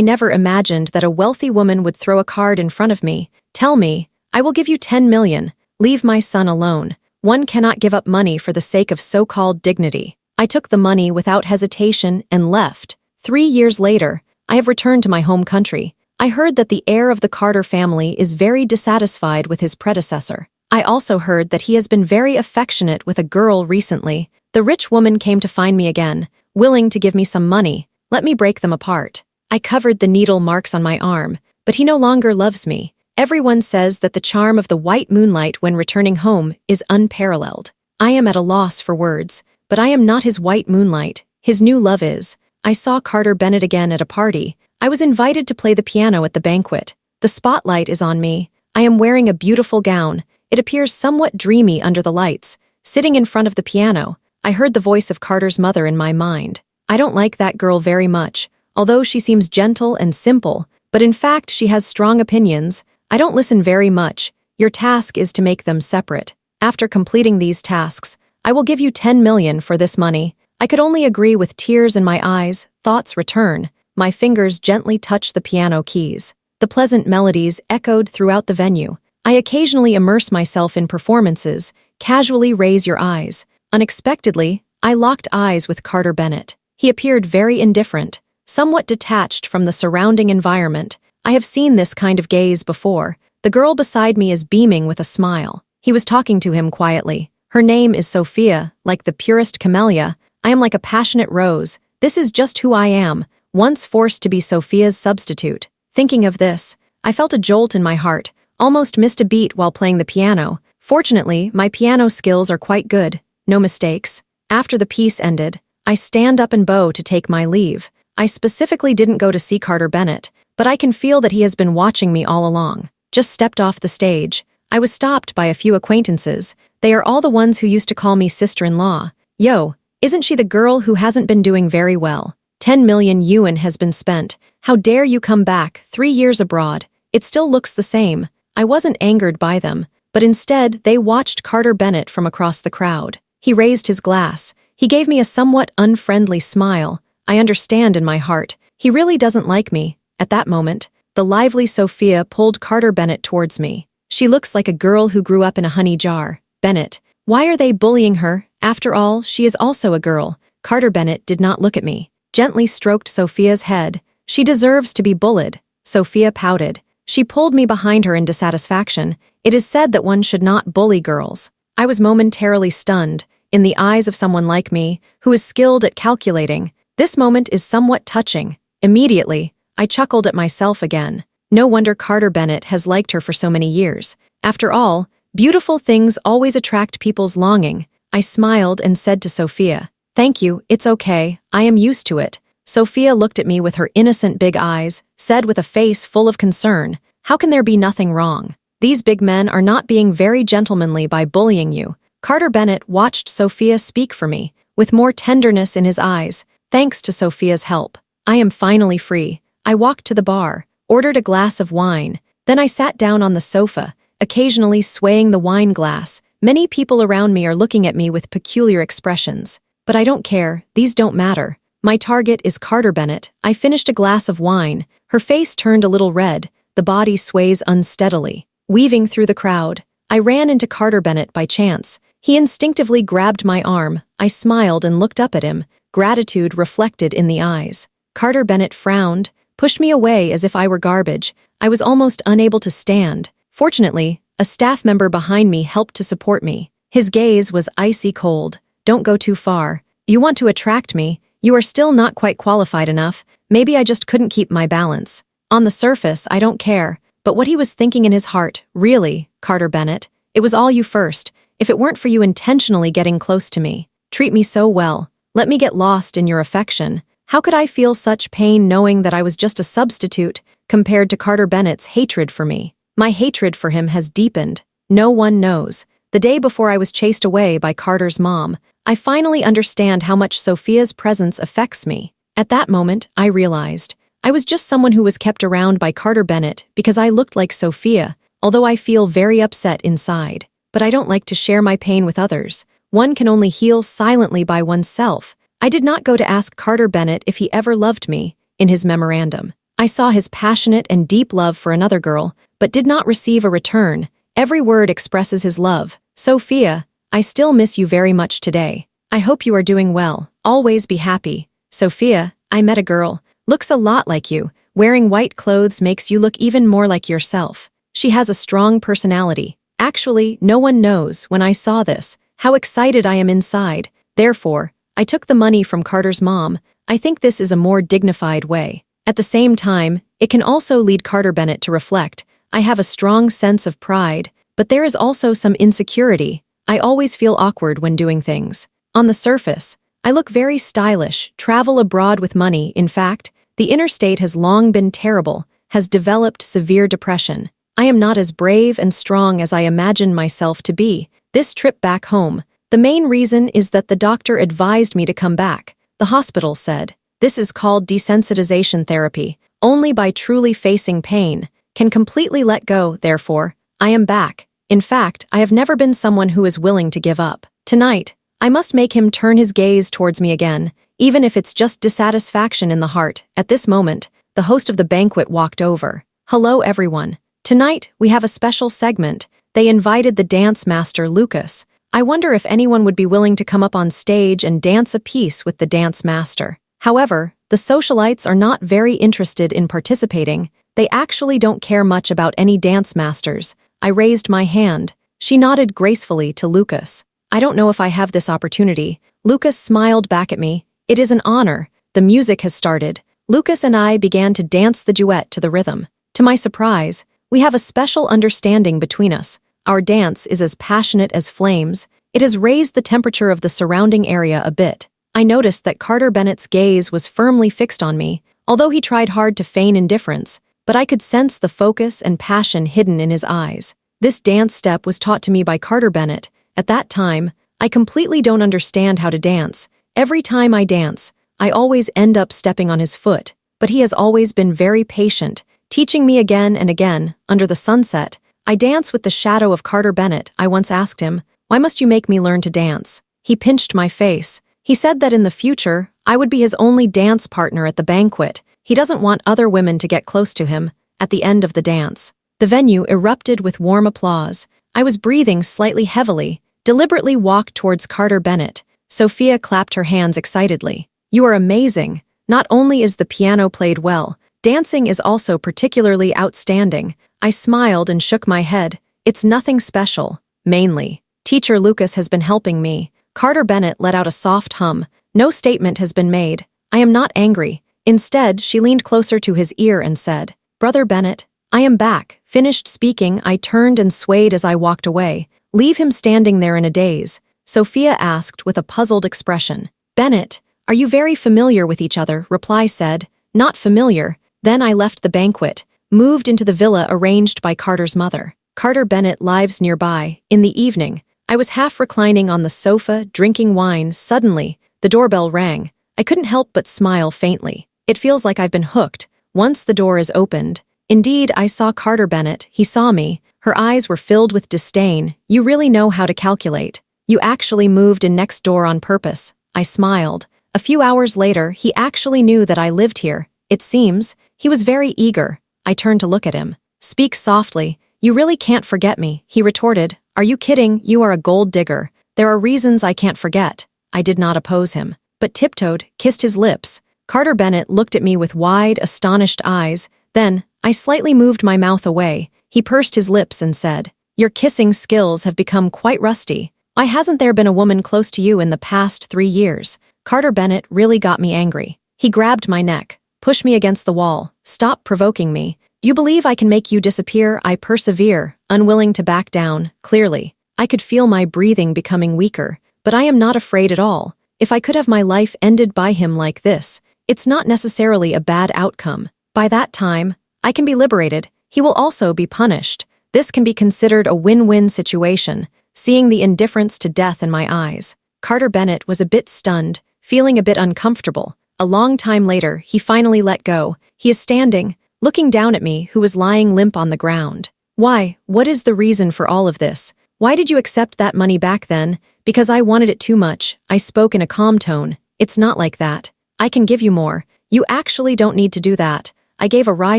never imagined that a wealthy woman would throw a card in front of me. Tell me, I will give you 10 million. Leave my son alone. One cannot give up money for the sake of so-called dignity. I took the money without hesitation and left. 3 years later, I have returned to my home country. I heard that the heir of the Carter family is very dissatisfied with his predecessor. I also heard that he has been very affectionate with a girl recently. The rich woman came to find me again, willing to give me some money. Let me break them apart. I covered the needle marks on my arm, but he no longer loves me. Everyone says that the charm of the white moonlight when returning home is unparalleled. I am at a loss for words, but I am not his white moonlight. His new love is. I saw Carter Bennett again at a party. I was invited to play the piano at the banquet. The spotlight is on me. I am wearing a beautiful gown. It appears somewhat dreamy under the lights. Sitting in front of the piano, I heard the voice of Carter's mother in my mind. I don't like that girl very much, although she seems gentle and simple, but in fact she has strong opinions. I don't listen very much. Your task is to make them separate. After completing these tasks, I will give you 10 million for this money. I could only agree with tears in my eyes. Thoughts return. My fingers gently touch the piano keys. The pleasant melodies echoed throughout the venue. I occasionally immerse myself in performances. Casually raise your eyes. Unexpectedly, I locked eyes with Carter Bennett. He appeared very indifferent, somewhat detached from the surrounding environment. I have seen this kind of gaze before. The girl beside me is beaming with a smile. He was talking to him quietly. Her name is Sophia, like the purest camellia. I am like a passionate rose. This is just who I am, once forced to be Sophia's substitute. Thinking of this, I felt a jolt in my heart, almost missed a beat while playing the piano. Fortunately, my piano skills are quite good. No mistakes. After the piece ended, I stand up and bow to take my leave. I specifically didn't go to see Carter Bennett, but I can feel that he has been watching me all along. Just stepped off the stage. I was stopped by a few acquaintances. They are all the ones who used to call me sister-in-law. Yo, isn't she the girl who hasn't been doing very well? 10 million yuan has been spent. How dare you come back 3 years abroad? It still looks the same. I wasn't angered by them, but instead they watched Carter Bennett from across the crowd. He raised his glass. He gave me a somewhat unfriendly smile. I understand in my heart. He really doesn't like me. At that moment, the lively Sophia pulled Carter Bennett towards me. She looks like a girl who grew up in a honey jar. Bennett, why are they bullying her? After all, she is also a girl. Carter Bennett did not look at me. Gently stroked Sophia's head. She deserves to be bullied. Sophia pouted. She pulled me behind her in dissatisfaction. It is said that one should not bully girls. I was momentarily stunned. In the eyes of someone like me, who is skilled at calculating, this moment is somewhat touching. Immediately, I chuckled at myself again. No wonder Carter Bennett has liked her for so many years. After all, beautiful things always attract people's longing. I smiled and said to Sophia, "Thank you, it's okay, I am used to it." Sophia looked at me with her innocent big eyes, said with a face full of concern, "How can there be nothing wrong? These big men are not being very gentlemanly by bullying you." Carter Bennett watched Sophia speak for me, with more tenderness in his eyes. Thanks to Sophia's help, I am finally free. I walked to the bar, ordered a glass of wine. Then I sat down on the sofa, occasionally swaying the wine glass. Many people around me are looking at me with peculiar expressions. But I don't care, these don't matter. My target is Carter Bennett. I finished a glass of wine. Her face turned a little red. The body sways unsteadily. Weaving through the crowd, I ran into Carter Bennett by chance. He instinctively grabbed my arm. I smiled and looked up at him, gratitude reflected in the eyes. Carter Bennett frowned, pushed me away as if I were garbage. I was almost unable to stand. Fortunately, a staff member behind me helped to support me. His gaze was icy cold. "Don't go too far. You want to attract me. You are still not quite qualified enough. Maybe I just couldn't keep my balance." On the surface, I don't care. But what he was thinking in his heart, really, Carter Bennett, it was all you first. If it weren't for you intentionally getting close to me, treat me so well, let me get lost in your affection. How could I feel such pain knowing that I was just a substitute compared to Carter Bennett's hatred for me? My hatred for him has deepened. No one knows. The day before I was chased away by Carter's mom, I finally understand how much Sophia's presence affects me. At that moment, I realized I was just someone who was kept around by Carter Bennett because I looked like Sophia, although I feel very upset inside. But I don't like to share my pain with others. One can only heal silently by oneself. I did not go to ask Carter Bennett if he ever loved me. In his memorandum, I saw his passionate and deep love for another girl, but did not receive a return. Every word expresses his love. Sophia, I still miss you very much today. I hope you are doing well. Always be happy. Sophia, I met a girl. Looks a lot like you. Wearing white clothes makes you look even more like yourself. She has a strong personality. Actually, no one knows, when I saw this, how excited I am inside. Therefore, I took the money from Carter's mom. I think this is a more dignified way. At the same time, it can also lead Carter Bennett to reflect. I have a strong sense of pride, but there is also some insecurity. I always feel awkward when doing things. On the surface, I look very stylish, travel abroad with money. In fact, the interstate has long been terrible, has developed severe depression. I am not as brave and strong as I imagined myself to be. This trip back home, the main reason is that the doctor advised me to come back. The hospital said, this is called desensitization therapy. Only by truly facing pain can completely let go. Therefore, I am back. In fact, I have never been someone who is willing to give up. Tonight, I must make him turn his gaze towards me again, even if it's just dissatisfaction in the heart. At this moment, the host of the banquet walked over. Hello, everyone. Tonight, we have a special segment. They invited the dance master, Lucas. I wonder if anyone would be willing to come up on stage and dance a piece with the dance master. However, the socialites are not very interested in participating. They actually don't care much about any dance masters. I raised my hand. She nodded gracefully to Lucas. I don't know if I have this opportunity. Lucas smiled back at me. It is an honor. The music has started. Lucas and I began to dance the duet to the rhythm. To my surprise, we have a special understanding between us. Our dance is as passionate as flames. It has raised the temperature of the surrounding area a bit. I noticed that Carter Bennett's gaze was firmly fixed on me, although he tried hard to feign indifference, but I could sense the focus and passion hidden in his eyes. This dance step was taught to me by Carter Bennett. At that time, I completely don't understand how to dance. Every time I dance, I always end up stepping on his foot, but he has always been very patient, teaching me again and again. Under the sunset, I dance with the shadow of Carter Bennett. I once asked him, why must you make me learn to dance? He pinched my face. He said that in the future, I would be his only dance partner at the banquet. He doesn't want other women to get close to him. At the end of the dance, the venue erupted with warm applause. I was breathing slightly heavily, deliberately walked towards Carter Bennett. Sophia clapped her hands excitedly. You are amazing. Not only is the piano played well, dancing is also particularly outstanding. I smiled and shook my head. It's nothing special. Mainly, Teacher Lucas has been helping me. Carter Bennett let out a soft hum. No statement has been made. I am not angry. Instead, she leaned closer to his ear and said, Brother Bennett, I am back. Finished speaking, I turned and swayed as I walked away. Leave him standing there in a daze. Sophia asked with a puzzled expression. Bennett, are you very familiar with each other? Reply said, not familiar. Then I left the banquet, moved into the villa arranged by Carter's mother. Carter Bennett lives nearby. In the evening, I was half reclining on the sofa, drinking wine. Suddenly, the doorbell rang. I couldn't help but smile faintly. It feels like I've been hooked. Once the door is opened, indeed, I saw Carter Bennett. He saw me. Her eyes were filled with disdain. You really know how to calculate. You actually moved in next door on purpose. I smiled. A few hours later, he actually knew that I lived here. It seems, he was very eager. I turned to look at him. Speak softly. You really can't forget me, he retorted. Are you kidding? You are a gold digger. There are reasons I can't forget. I did not oppose him, but tiptoed, kissed his lips. Carter Bennett looked at me with wide, astonished eyes. Then, I slightly moved my mouth away. He pursed his lips and said, Your kissing skills have become quite rusty. Why hasn't there been a woman close to you in the past 3 years? Carter Bennett really got me angry. He grabbed my neck, pushed me against the wall. Stop provoking me. You believe I can make you disappear? I persevere, unwilling to back down. Clearly, I could feel my breathing becoming weaker, but I am not afraid at all. If I could have my life ended by him like this, it's not necessarily a bad outcome. By that time, I can be liberated. He will also be punished. This can be considered a win-win situation, seeing the indifference to death in my eyes. Carter Bennett was a bit stunned, feeling a bit uncomfortable. A long time later, he finally let go. He is standing, looking down at me, who was lying limp on the ground. Why? What is the reason for all of this? Why did you accept that money back then? Because I wanted it too much. I spoke in a calm tone. It's not like that. I can give you more. You actually don't need to do that. I gave a wry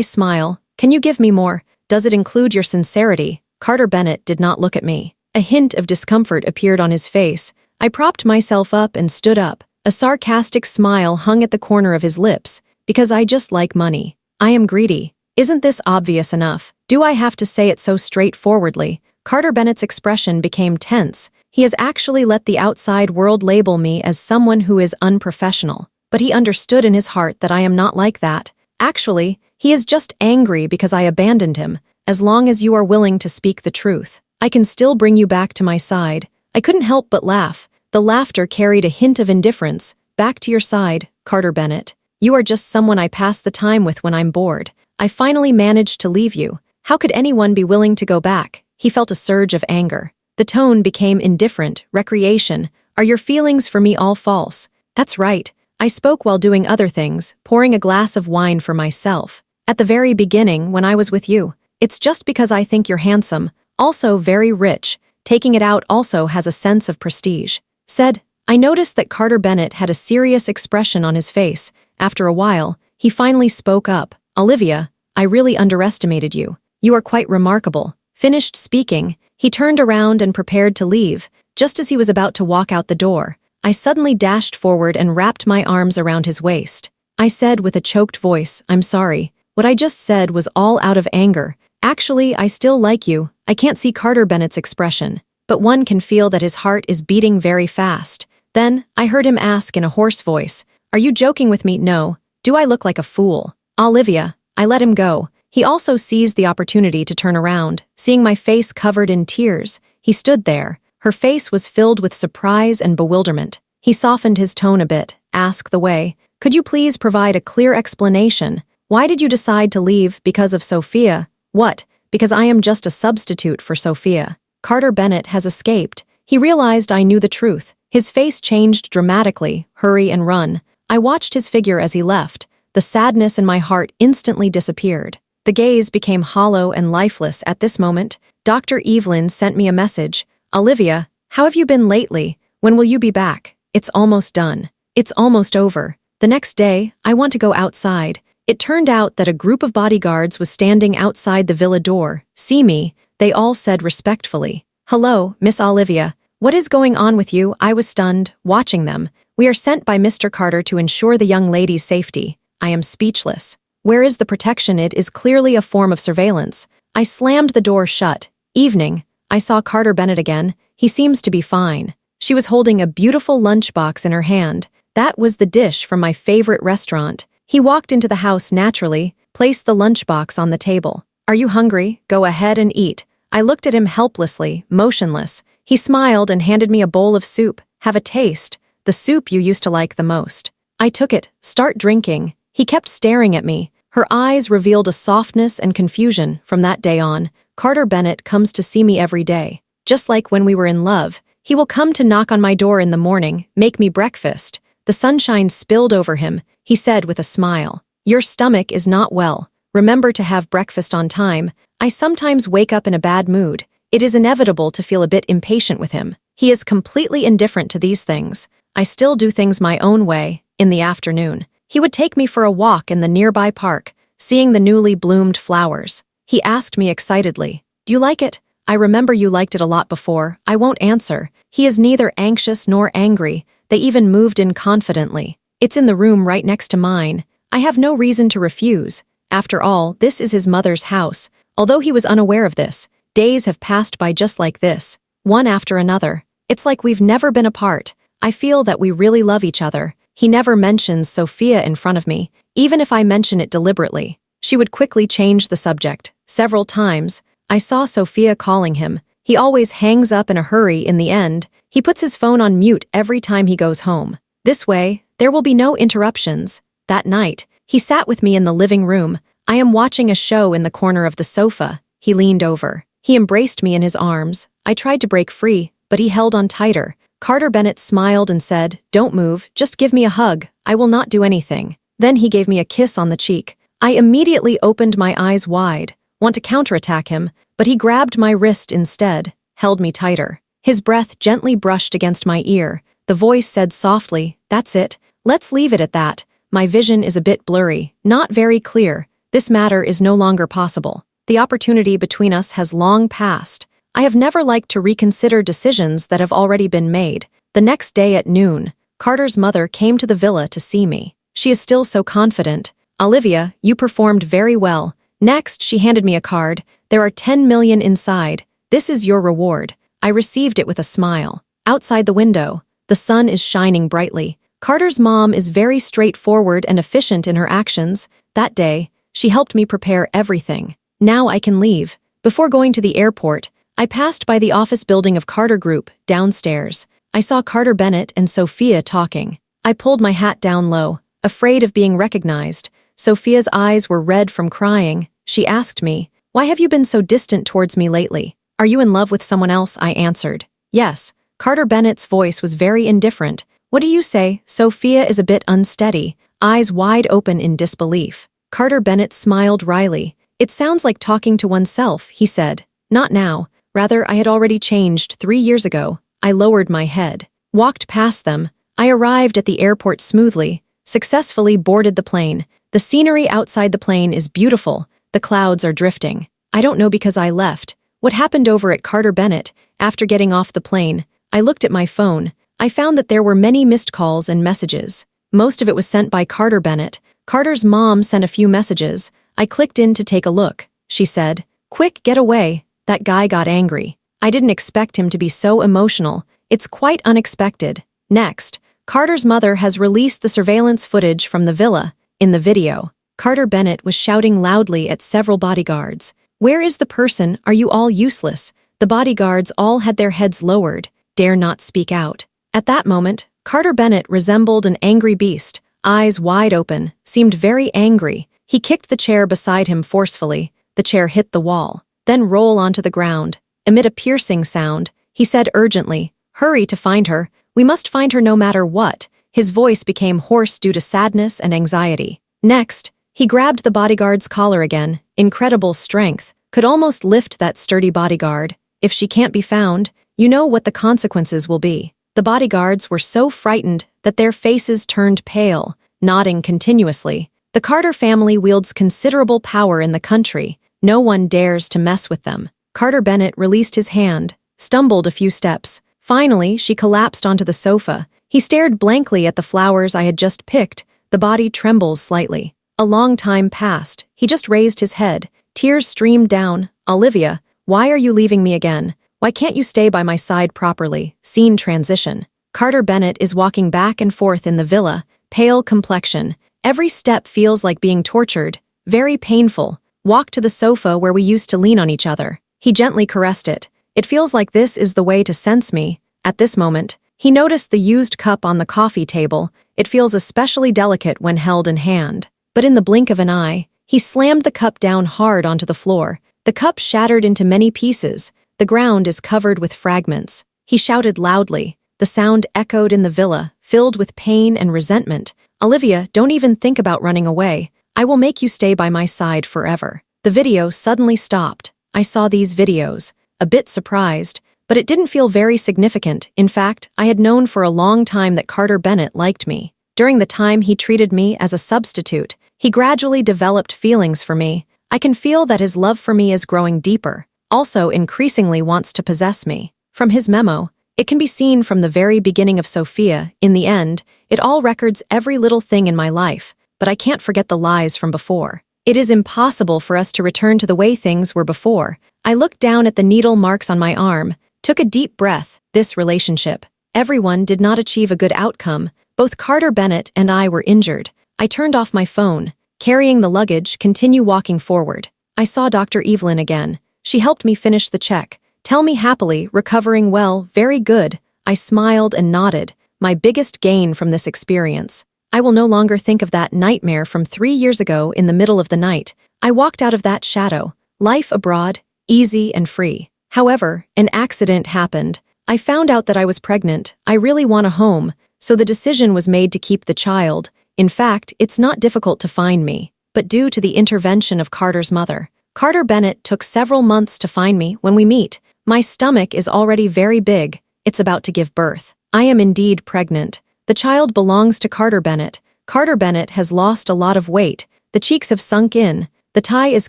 smile. Can you give me more? Does it include your sincerity? Carter Bennett did not look at me. A hint of discomfort appeared on his face. I propped myself up and stood up. A sarcastic smile hung at the corner of his lips. Because I just like money. I am greedy. Isn't this obvious enough? Do I have to say it so straightforwardly? Carter Bennett's expression became tense. He has actually let the outside world label me as someone who is unprofessional. But he understood in his heart that I am not like that. Actually, he is just angry because I abandoned him. As long as you are willing to speak the truth, I can still bring you back to my side. I couldn't help but laugh. The laughter carried a hint of indifference. Back to your side, Carter Bennett. You are just someone I pass the time with when I'm bored. I finally managed to leave you. How could anyone be willing to go back? He felt a surge of anger. The tone became indifferent. Recreation. Are your feelings for me all false? That's right. I spoke while doing other things, pouring a glass of wine for myself. At the very beginning, when I was with you. It's just because I think you're handsome, also very rich. Taking it out also has a sense of prestige. Said, I noticed that Carter Bennett had a serious expression on his face. After a while, he finally spoke up. Olivia, I really underestimated you. You are quite remarkable. Finished speaking, he turned around and prepared to leave. Just as he was about to walk out the door, I suddenly dashed forward and wrapped my arms around his waist. I said with a choked voice, I'm sorry. What I just said was all out of anger. Actually, I still like you. I can't see Carter Bennett's expression, but one can feel that his heart is beating very fast. Then, I heard him ask in a hoarse voice, Are you joking with me? No. Do I look like a fool? Olivia, I let him go. He also seized the opportunity to turn around. Seeing my face covered in tears, he stood there. Her face was filled with surprise and bewilderment. He softened his tone a bit, asked the way, Could you please provide a clear explanation? Why did you decide to leave? Because of Sophia? What? Because I am just a substitute for Sophia. Carter Bennett has escaped. He realized I knew the truth. His face changed dramatically, hurry and run. I watched his figure as he left. The sadness in my heart instantly disappeared. The gaze became hollow and lifeless at this moment. Dr. Evelyn sent me a message. Olivia, how have you been lately? When will you be back? It's almost done. It's almost over. The next day, I want to go outside. It turned out that a group of bodyguards was standing outside the villa door. See me, they all said respectfully. Hello, Miss Olivia. What is going on with you? I was stunned, watching them. We are sent by Mr. Carter to ensure the young lady's safety. I am speechless. Where is the protection? It is clearly a form of surveillance. I slammed the door shut. Evening. I saw Carter Bennett again. He seems to be fine. She was holding a beautiful lunchbox in her hand. That was the dish from my favorite restaurant. He walked into the house naturally, placed the lunchbox on the table. Are you hungry? Go ahead and eat. I looked at him helplessly, motionless. He smiled and handed me a bowl of soup. Have a taste. The soup you used to like the most. I took it. Start drinking. He kept staring at me. Her eyes revealed a softness and confusion. From that day on, Carter Bennett comes to see me every day. Just like when we were in love, he will come to knock on my door in the morning, make me breakfast. The sunshine spilled over him. He said with a smile, Your stomach is not well. Remember to have breakfast on time. I sometimes wake up in a bad mood. It is inevitable to feel a bit impatient with him. He is completely indifferent to these things. I still do things my own way. In the afternoon, he would take me for a walk in the nearby park, seeing the newly bloomed flowers. He asked me excitedly, Do you like it? I remember you liked it a lot before. I won't answer. He is neither anxious nor angry. They even moved in confidently. It's in the room right next to mine. I have no reason to refuse. After all, this is his mother's house. Although he was unaware of this, days have passed by just like this, one after another. It's like we've never been apart. I feel that we really love each other. He never mentions Sophia in front of me, even if I mention it deliberately. She would quickly change the subject. Several times, I saw Sophia calling him. He always hangs up in a hurry in the end. He puts his phone on mute every time he goes home. This way, there will be no interruptions. That night, he sat with me in the living room. I am watching a show in the corner of the sofa. He leaned over. He embraced me in his arms. I tried to break free, but he held on tighter. Carter Bennett smiled and said, Don't move, just give me a hug. I will not do anything. Then he gave me a kiss on the cheek. I immediately opened my eyes wide, want to counterattack him, but he grabbed my wrist instead, held me tighter. His breath gently brushed against my ear. The voice said softly, That's it. Let's leave it at that. My vision is a bit blurry, not very clear. This matter is no longer possible. The opportunity between us has long passed. I have never liked to reconsider decisions that have already been made. The next day at noon, Carter's mother came to the villa to see me. She is still so confident. Olivia, you performed very well. Next, she handed me a card. There are 10 million inside. This is your reward. I received it with a smile. Outside the window, the sun is shining brightly. Carter's mom is very straightforward and efficient in her actions. That day, she helped me prepare everything. Now I can leave. Before going to the airport, I passed by the office building of Carter Group, downstairs. I saw Carter Bennett and Sophia talking. I pulled my hat down low, afraid of being recognized. Sophia's eyes were red from crying. She asked me, "Why have you been so distant towards me lately? Are you in love with someone else?" I answered. Yes. Carter Bennett's voice was very indifferent. "What do you say?" Sophia is a bit unsteady, eyes wide open in disbelief. Carter Bennett smiled wryly. "It sounds like talking to oneself," he said. "Not now. Rather, I had already changed 3 years ago." I lowered my head, walked past them. I arrived at the airport smoothly, successfully boarded the plane. The scenery outside the plane is beautiful. The clouds are drifting. I don't know because I left. What happened over at Carter Bennett? After getting off the plane, I looked at my phone. I found that there were many missed calls and messages. Most of it was sent by Carter Bennett. Carter's mom sent a few messages. I clicked in to take a look. She said, "Quick, get away." That guy got angry. I didn't expect him to be so emotional. It's quite unexpected. Next, Carter's mother has released the surveillance footage from the villa. In the video, Carter Bennett was shouting loudly at several bodyguards. "Where is the person? Are you all useless?" The bodyguards all had their heads lowered, dare not speak out. At that moment, Carter Bennett resembled an angry beast, eyes wide open, seemed very angry. He kicked the chair beside him forcefully. The chair hit the wall, then rolled onto the ground. Amid a piercing sound, he said urgently, "Hurry to find her. We must find her no matter what." His voice became hoarse due to sadness and anxiety. Next, he grabbed the bodyguard's collar again. Incredible strength. Could almost lift that sturdy bodyguard. "If she can't be found, you know what the consequences will be." The bodyguards were so frightened that their faces turned pale, nodding continuously. The Carter family wields considerable power in the country. No one dares to mess with them. Carter Bennett released his hand, stumbled a few steps. Finally, she collapsed onto the sofa. He stared blankly at the flowers I had just picked. The body trembles slightly. A long time passed. He just raised his head. Tears streamed down. "Olivia, why are you leaving me again? Why can't you stay by my side properly?" Scene transition. Carter Bennett is walking back and forth in the villa, pale complexion. Every step feels like being tortured. Very painful. Walk to the sofa where we used to lean on each other. He gently caressed it. "It feels like this is the way to sense me." At this moment, he noticed the used cup on the coffee table. It feels especially delicate when held in hand. But in the blink of an eye, he slammed the cup down hard onto the floor. The cup shattered into many pieces. The ground is covered with fragments. He shouted loudly. The sound echoed in the villa, filled with pain and resentment. "Olivia, don't even think about running away. I will make you stay by my side forever." The video suddenly stopped. I saw these videos, a bit surprised, but it didn't feel very significant. In fact, I had known for a long time that Carter Bennett liked me. During the time he treated me as a substitute, he gradually developed feelings for me. I can feel that his love for me is growing deeper, also increasingly wants to possess me. From his memo, it can be seen from the very beginning of Sophia. In the end, it all records every little thing in my life, but I can't forget the lies from before. It is impossible for us to return to the way things were before. I looked down at the needle marks on my arm, took a deep breath. This relationship. Everyone did not achieve a good outcome. Both Carter Bennett and I were injured. I turned off my phone, carrying the luggage, continue walking forward. I saw Dr. Evelyn again. She helped me finish the check. "Tell me happily, recovering well, very good." I smiled and nodded. My biggest gain from this experience. I will no longer think of that nightmare from 3 years ago in the middle of the night. I walked out of that shadow. Life abroad, easy and free. However, an accident happened. I found out that I was pregnant. I really want a home, so the decision was made to keep the child. In fact, it's not difficult to find me, but due to the intervention of Carter's mother. Carter Bennett took several months to find me. When we meet, my stomach is already very big. It's about to give birth. I am indeed pregnant. The child belongs to Carter Bennett. Carter Bennett has lost a lot of weight. The cheeks have sunk in. The tie is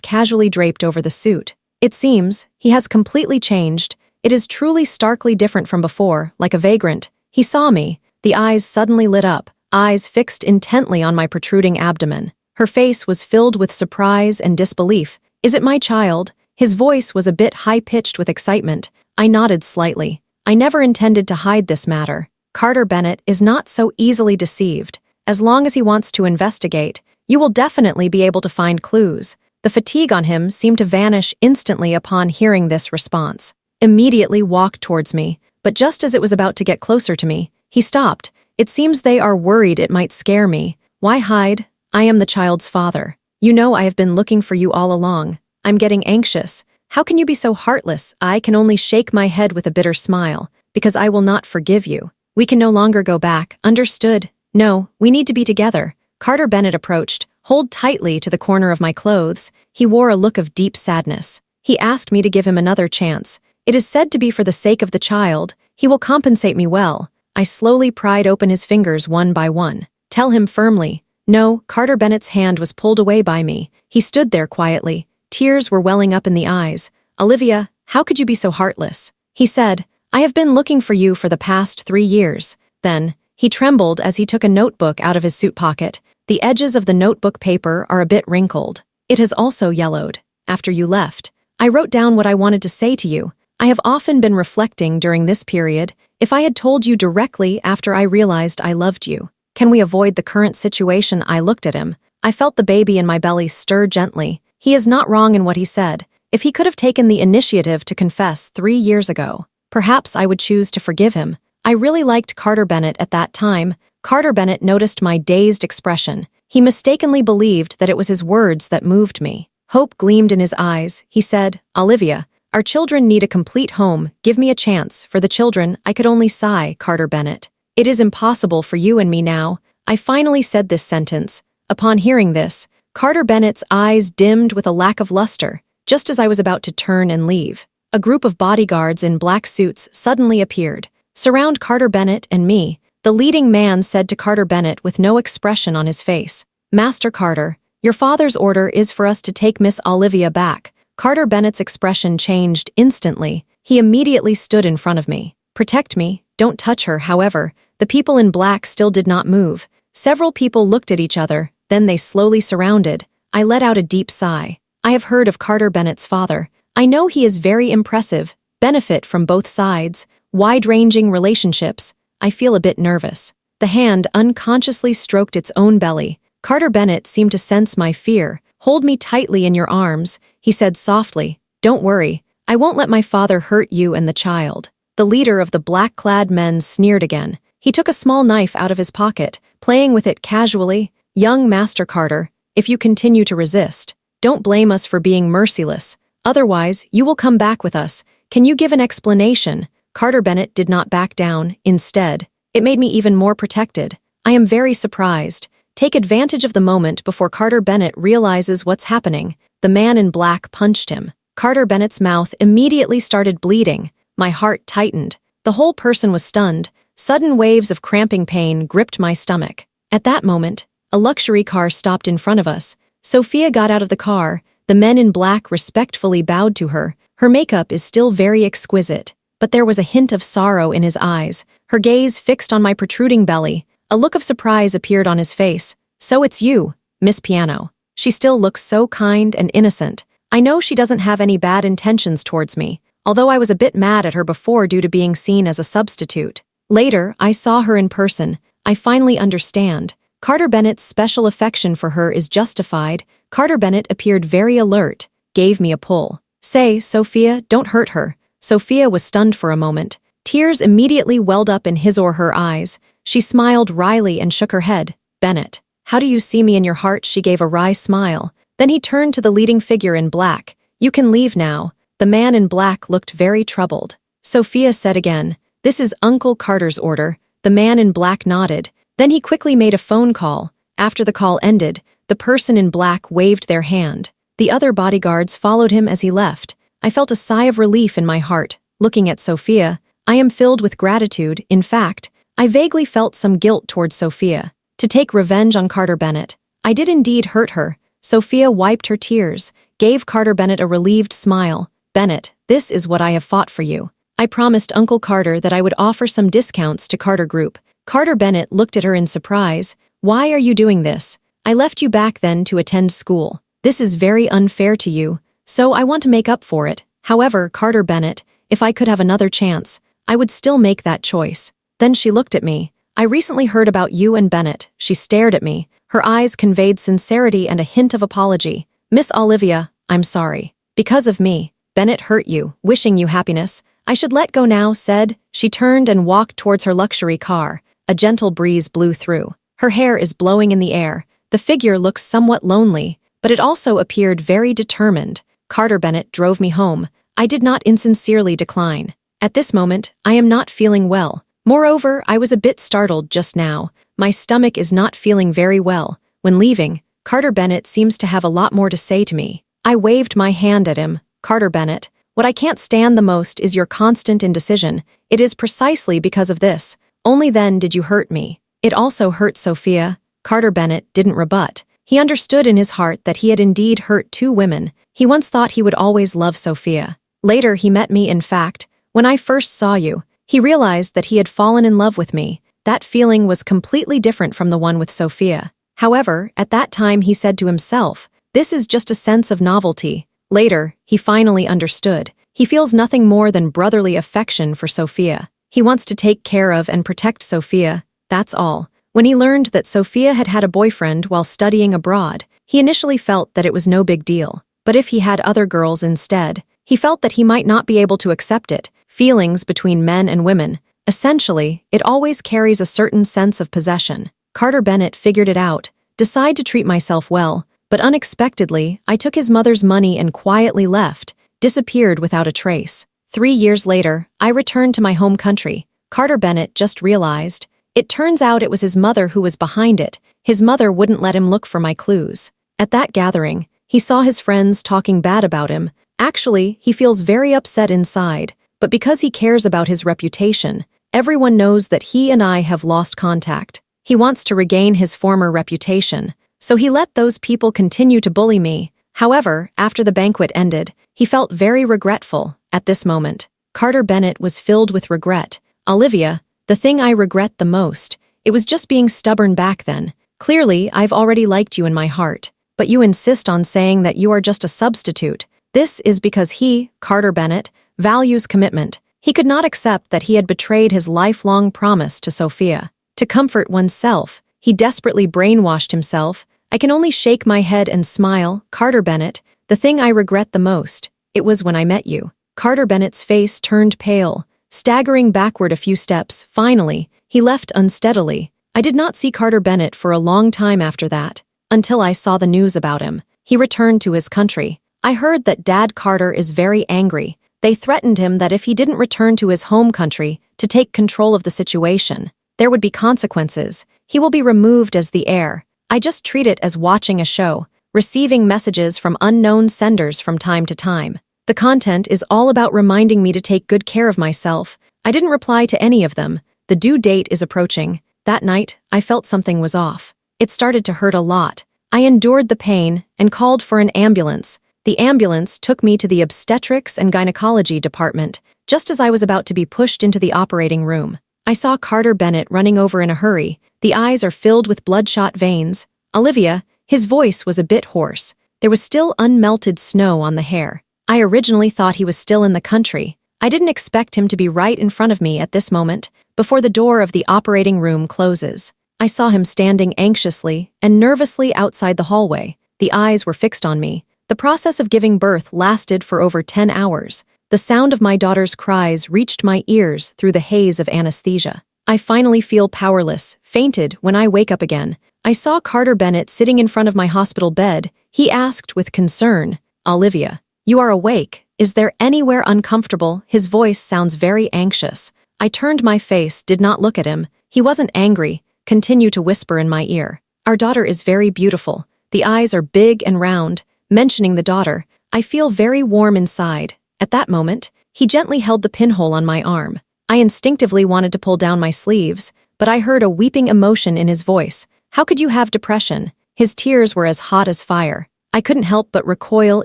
casually draped over the suit. It seems he has completely changed. It is truly starkly different from before, like a vagrant. He saw me. The eyes suddenly lit up, eyes fixed intently on my protruding abdomen. Her face was filled with surprise and disbelief. Is it my child? His voice was a bit high-pitched with excitement. I nodded slightly. I never intended to hide this matter. Carter Bennett is not so easily deceived. As long as he wants to investigate, you will definitely be able to find clues. The fatigue on him seemed to vanish instantly upon hearing this response. Immediately walked towards me, but just as it was about to get closer to me, he stopped. It seems they are worried it might scare me. Why hide? I am the child's father. You know I have been looking for you all along. I'm getting anxious. How can you be so heartless? I can only shake my head with a bitter smile, because I will not forgive you. We can no longer go back. Understood? No, we need to be together. Carter Bennett approached, hold tightly to the corner of my clothes. He wore a look of deep sadness. He asked me to give him another chance. It is said to be for the sake of the child. He will compensate me well. I slowly pried open his fingers one by one. Tell him firmly. No, Carter Bennett's hand was pulled away by me. He stood there quietly. Tears were welling up in the eyes. Olivia, how could you be so heartless? He said, I have been looking for you for the past 3 years. Then, he trembled as he took a notebook out of his suit pocket. The edges of the notebook paper are a bit wrinkled. It has also yellowed. After you left, I wrote down what I wanted to say to you. I have often been reflecting during this period. If I had told you directly after I realized I loved you, can we avoid the current situation? I looked at him. I felt the baby in my belly stir gently. He is not wrong in what he said. If he could have taken the initiative to confess 3 years ago, perhaps I would choose to forgive him. I really liked Carter Bennett at that time. Carter Bennett noticed my dazed expression. He mistakenly believed that it was his words that moved me. Hope gleamed in his eyes. He said, Olivia, our children need a complete home. Give me a chance. For the children, I could only sigh, Carter Bennett. It is impossible for you and me now. I finally said this sentence. Upon hearing this, Carter Bennett's eyes dimmed with a lack of luster, just as I was about to turn and leave. A group of bodyguards in black suits suddenly appeared. Surround Carter Bennett and me, the leading man said to Carter Bennett with no expression on his face. Master Carter, your father's order is for us to take Miss Olivia back. Carter Bennett's expression changed instantly. He immediately stood in front of me. Protect me, don't touch her. However, the people in black still did not move. Several people looked at each other, then they slowly surrounded. I let out a deep sigh. I have heard of Carter Bennett's father. I know he is very impressive, benefit from both sides, wide-ranging relationships. I feel a bit nervous. The hand unconsciously stroked its own belly. Carter Bennett seemed to sense my fear. Hold me tightly in your arms, he said softly. Don't worry, I won't let my father hurt you and the child. The leader of the black-clad men sneered again. He took a small knife out of his pocket, playing with it casually. Young Master Carter, if you continue to resist, don't blame us for being merciless. Otherwise, you will come back with us. Can you give an explanation? Carter Bennett did not back down. Instead, it made me even more protected. I am very surprised. Take advantage of the moment before Carter Bennett realizes what's happening. The man in black punched him. Carter Bennett's mouth immediately started bleeding. My heart tightened. The whole person was stunned. Sudden waves of cramping pain gripped my stomach. At that moment, a luxury car stopped in front of us. Sophia got out of the car. The men in black respectfully bowed to her. Her makeup is still very exquisite, but there was a hint of sorrow in his eyes. Her gaze fixed on my protruding belly. A look of surprise appeared on his face. So it's you, Miss Piano. She still looks so kind and innocent. I know she doesn't have any bad intentions towards me, although I was a bit mad at her before due to being seen as a substitute. Later, I saw her in person. I finally understand. Carter Bennett's special affection for her is justified. Carter Bennett appeared very alert, gave me a pull. Say, Sophia, don't hurt her. Sophia was stunned for a moment. Tears immediately welled up in his or her eyes. She smiled wryly and shook her head. Bennett, how do you see me in your heart? She gave a wry smile. Then he turned to the leading figure in black. You can leave now. The man in black looked very troubled. Sophia said again, this is Uncle Carter's order. The man in black nodded. Then he quickly made a phone call. After the call ended, the person in black waved their hand. The other bodyguards followed him as he left. I felt a sigh of relief in my heart. Looking at Sophia, I am filled with gratitude. In fact, I vaguely felt some guilt towards Sophia. To take revenge on Carter Bennett. I did indeed hurt her. Sophia wiped her tears, gave Carter Bennett a relieved smile. Bennett, this is what I have fought for you. I promised Uncle Carter that I would offer some discounts to Carter Group. Carter Bennett looked at her in surprise. Why are you doing this? I left you back then to attend school. This is very unfair to you, so I want to make up for it. However, Carter Bennett, if I could have another chance, I would still make that choice. Then she looked at me. I recently heard about you and Bennett. She stared at me. Her eyes conveyed sincerity and a hint of apology. Miss Olivia, I'm sorry. Because of me, Bennett hurt you, wishing you happiness. I should let go now, said. She turned and walked towards her luxury car. A gentle breeze blew through. Her hair is blowing in the air. The figure looks somewhat lonely, but it also appeared very determined. Carter Bennett drove me home. I did not insincerely decline. At this moment, I am not feeling well. Moreover, I was a bit startled just now. My stomach is not feeling very well. When leaving, Carter Bennett seems to have a lot more to say to me. I waved my hand at him. Carter Bennett, what I can't stand the most is your constant indecision. It is precisely because of this. Only then did you hurt me. It also hurt Sophia. Carter Bennett didn't rebut. He understood in his heart that he had indeed hurt two women. He once thought he would always love Sophia. Later he met me, in fact. When I first saw you, he realized that he had fallen in love with me. That feeling was completely different from the one with Sophia. However, at that time he said to himself, this is just a sense of novelty. Later, he finally understood. He feels nothing more than brotherly affection for Sophia. He wants to take care of and protect Sophia, that's all. When he learned that Sophia had had a boyfriend while studying abroad, he initially felt that it was no big deal. But if he had other girls instead, he felt that he might not be able to accept it. Feelings between men and women, essentially, it always carries a certain sense of possession. Carter Bennett figured it out. Decide to treat myself well, but unexpectedly, I took his mother's money and quietly left, disappeared without a trace. 3 years later, I returned to my home country. Carter Bennett just realized. It turns out it was his mother who was behind it. His mother wouldn't let him look for my clues. At that gathering, he saw his friends talking bad about him. Actually, he feels very upset inside, but because he cares about his reputation, everyone knows that he and I have lost contact. He wants to regain his former reputation, so he let those people continue to bully me. However, after the banquet ended, he felt very regretful. At this moment, Carter Bennett was filled with regret. Olivia, the thing I regret the most, it was just being stubborn back then. Clearly, I've already liked you in my heart, but you insist on saying that you are just a substitute. This is because he, Carter Bennett, values commitment. He could not accept that he had betrayed his lifelong promise to Sophia. To comfort oneself, he desperately brainwashed himself. I can only shake my head and smile. Carter Bennett, the thing I regret the most, it was when I met you. Carter Bennett's face turned pale. Staggering backward a few steps, finally, he left unsteadily. I did not see Carter Bennett for a long time after that, until I saw the news about him. He returned to his country. I heard that Dad Carter is very angry. They threatened him that if he didn't return to his home country to take control of the situation, there would be consequences. He will be removed as the heir. I just treat it as watching a show, receiving messages from unknown senders from time to time. The content is all about reminding me to take good care of myself. I didn't reply to any of them. The due date is approaching. That night, I felt something was off. It started to hurt a lot. I endured the pain and called for an ambulance. The ambulance took me to the obstetrics and gynecology department. Just as I was about to be pushed into the operating room, I saw Carter Bennett running over in a hurry. The eyes are filled with bloodshot veins. Olivia, his voice was a bit hoarse. There was still unmelted snow on the hair. I originally thought he was still in the country. I didn't expect him to be right in front of me at this moment, before the door of the operating room closes. I saw him standing anxiously and nervously outside the hallway. The eyes were fixed on me. The process of giving birth lasted for over 10 hours. The sound of my daughter's cries reached my ears through the haze of anesthesia. I finally feel powerless, fainted when I wake up again. I saw Carter Bennett sitting in front of my hospital bed. He asked with concern, "Olivia, you are awake. Is there anywhere uncomfortable?" His voice sounds very anxious. I turned my face, did not look at him. He wasn't angry, continued to whisper in my ear. "Our daughter is very beautiful. The eyes are big and round." Mentioning the daughter, I feel very warm inside. At that moment, he gently held the pinhole on my arm. I instinctively wanted to pull down my sleeves, but I heard a weeping emotion in his voice. "How could you have depression?" His tears were as hot as fire. I couldn't help but recoil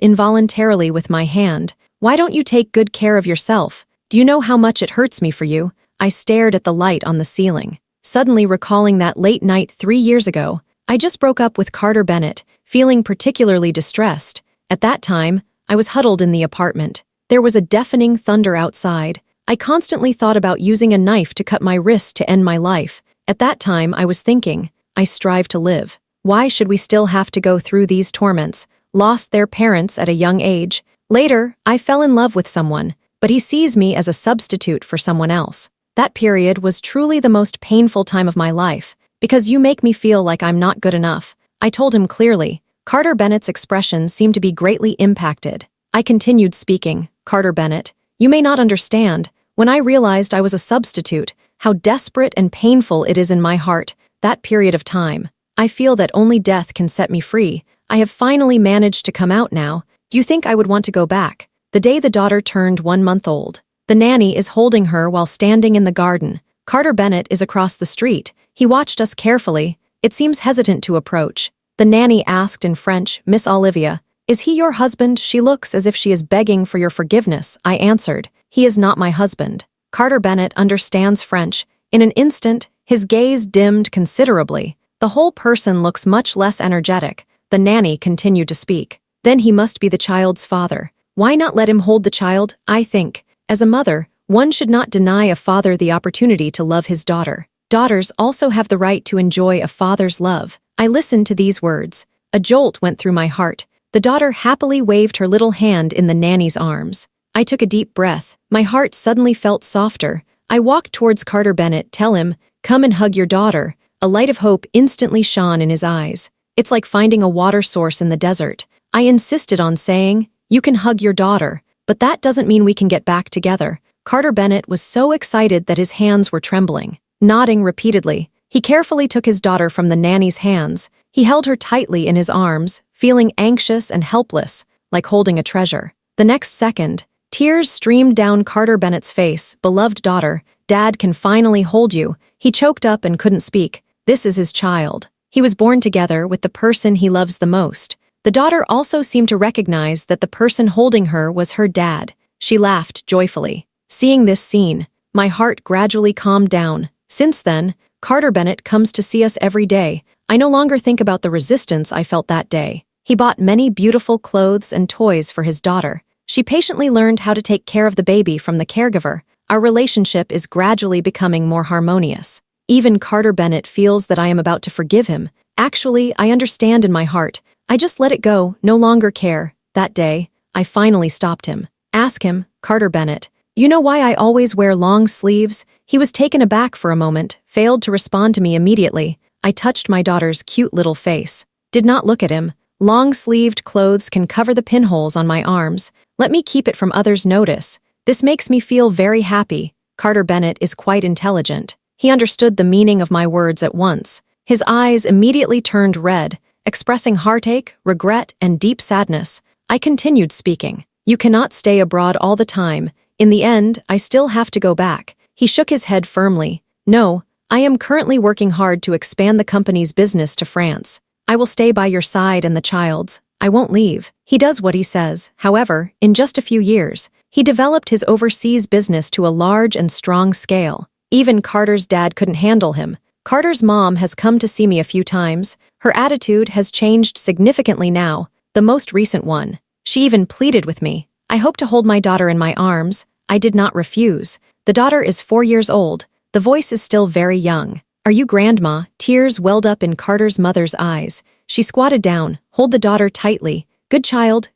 involuntarily with my hand. Why don't you take good care of yourself? Do you know how much it hurts me for you? I stared at the light on the ceiling, suddenly recalling that late night 3 years ago. I just broke up with Carter Bennett, feeling particularly distressed. At that time, I was huddled in the apartment. There was a deafening thunder outside. I constantly thought about using a knife to cut my wrist to end my life. At that time, I was thinking, I strive to live. Why should we still have to go through these torments? Lost their parents at a young age. Later, I fell in love with someone, but he sees me as a substitute for someone else. That period was truly the most painful time of my life, because you make me feel like I'm not good enough. I told him clearly. Carter Bennett's expression seemed to be greatly impacted. I continued speaking. Carter Bennett, you may not understand. When I realized I was a substitute, how desperate and painful it is in my heart, that period of time. I feel that only death can set me free. I have finally managed to come out now. Do you think I would want to go back? The day the daughter turned 1 month old. The nanny is holding her while standing in the garden. Carter Bennett is across the street. He watched us carefully. It seems hesitant to approach. The nanny asked in French, Miss Olivia, is he your husband? She looks as if she is begging for your forgiveness. I answered, he is not my husband. Carter Bennett understands French. In an instant, his gaze dimmed considerably. The whole person looks much less energetic. The nanny continued to speak. Then he must be the child's father. Why not let him hold the child? I think, as a mother, one should not deny a father the opportunity to love his daughter. Daughters also have the right to enjoy a father's love. I listened to these words. A jolt went through my heart. The daughter happily waved her little hand in the nanny's arms. I took a deep breath. My heart suddenly felt softer. I walked towards Carter Bennett. Tell him, come and hug your daughter. A light of hope instantly shone in his eyes. It's like finding a water source in the desert. I insisted on saying, you can hug your daughter, but that doesn't mean we can get back together. Carter Bennett was so excited that his hands were trembling. Nodding repeatedly, he carefully took his daughter from the nanny's hands. He held her tightly in his arms, feeling anxious and helpless, like holding a treasure. The next second, tears streamed down Carter Bennett's face. Beloved daughter, Dad can finally hold you. He choked up and couldn't speak. This is his child. He was born together with the person he loves the most. The daughter also seemed to recognize that the person holding her was her dad. She laughed joyfully. Seeing this scene, my heart gradually calmed down. Since then, Carter Bennett comes to see us every day. I no longer think about the resistance I felt that day. He bought many beautiful clothes and toys for his daughter. She patiently learned how to take care of the baby from the caregiver. Our relationship is gradually becoming more harmonious. Even Carter Bennett feels that I am about to forgive him. Actually, I understand in my heart. I just let it go, no longer care. That day, I finally stopped him. Ask him, Carter Bennett, you know why I always wear long sleeves? He was taken aback for a moment, failed to respond to me immediately. I touched my daughter's cute little face. Did not look at him. Long-sleeved clothes can cover the pinholes on my arms. Let me keep it from others' notice. This makes me feel very happy. Carter Bennett is quite intelligent. He understood the meaning of my words at once. His eyes immediately turned red, expressing heartache, regret, and deep sadness. I continued speaking. You cannot stay abroad all the time. In the end, I still have to go back. He shook his head firmly. No, I am currently working hard to expand the company's business to France. I will stay by your side and the child's. I won't leave. He does what he says. However, in just a few years, he developed his overseas business to a large and strong scale. Even Carter's dad couldn't handle him. Carter's mom has come to see me a few times. Her attitude has changed significantly now, the most recent one. She even pleaded with me. I hope to hold my daughter in my arms. I did not refuse. The daughter is 4 years old. The voice is still very young. Are you grandma? Tears welled up in Carter's mother's eyes. She squatted down, hold the daughter tightly. Good child,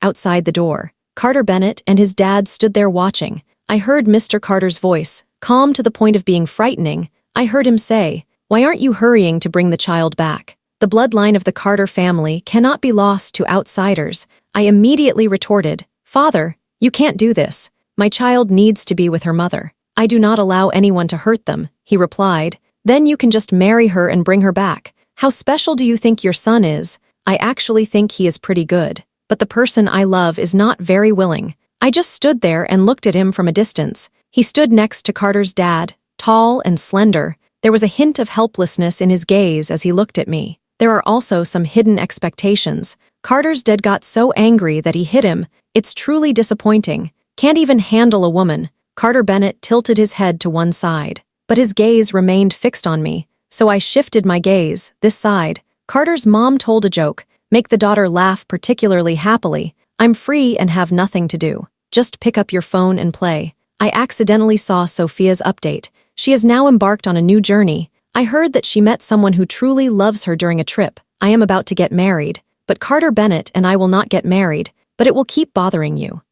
outside the door. Carter Bennett and his dad stood there watching. I heard Mr. Carter's voice, calm to the point of being frightening. I heard him say, why aren't you hurrying to bring the child back? The bloodline of the Carter family cannot be lost to outsiders. I immediately retorted, Father, you can't do this. My child needs to be with her mother. I do not allow anyone to hurt them, he replied. Then you can just marry her and bring her back. How special do you think your son is? I actually think he is pretty good. But the person I love is not very willing. I just stood there and looked at him from a distance. He stood next to Carter's dad, tall and slender. There was a hint of helplessness in his gaze as he looked at me. There are also some hidden expectations. Carter's dad got so angry that he hit him. It's truly disappointing. Can't even handle a woman. Carter Bennett tilted his head to one side. But his gaze remained fixed on me, so I shifted my gaze, this side. Carter's mom told a joke, make the daughter laugh particularly happily. I'm free and have nothing to do. Just pick up your phone and play. I accidentally saw Sophia's update. She has now embarked on a new journey. I heard that she met someone who truly loves her during a trip. I am about to get married. But Carter Bennett and I will not get married, but it will keep bothering you.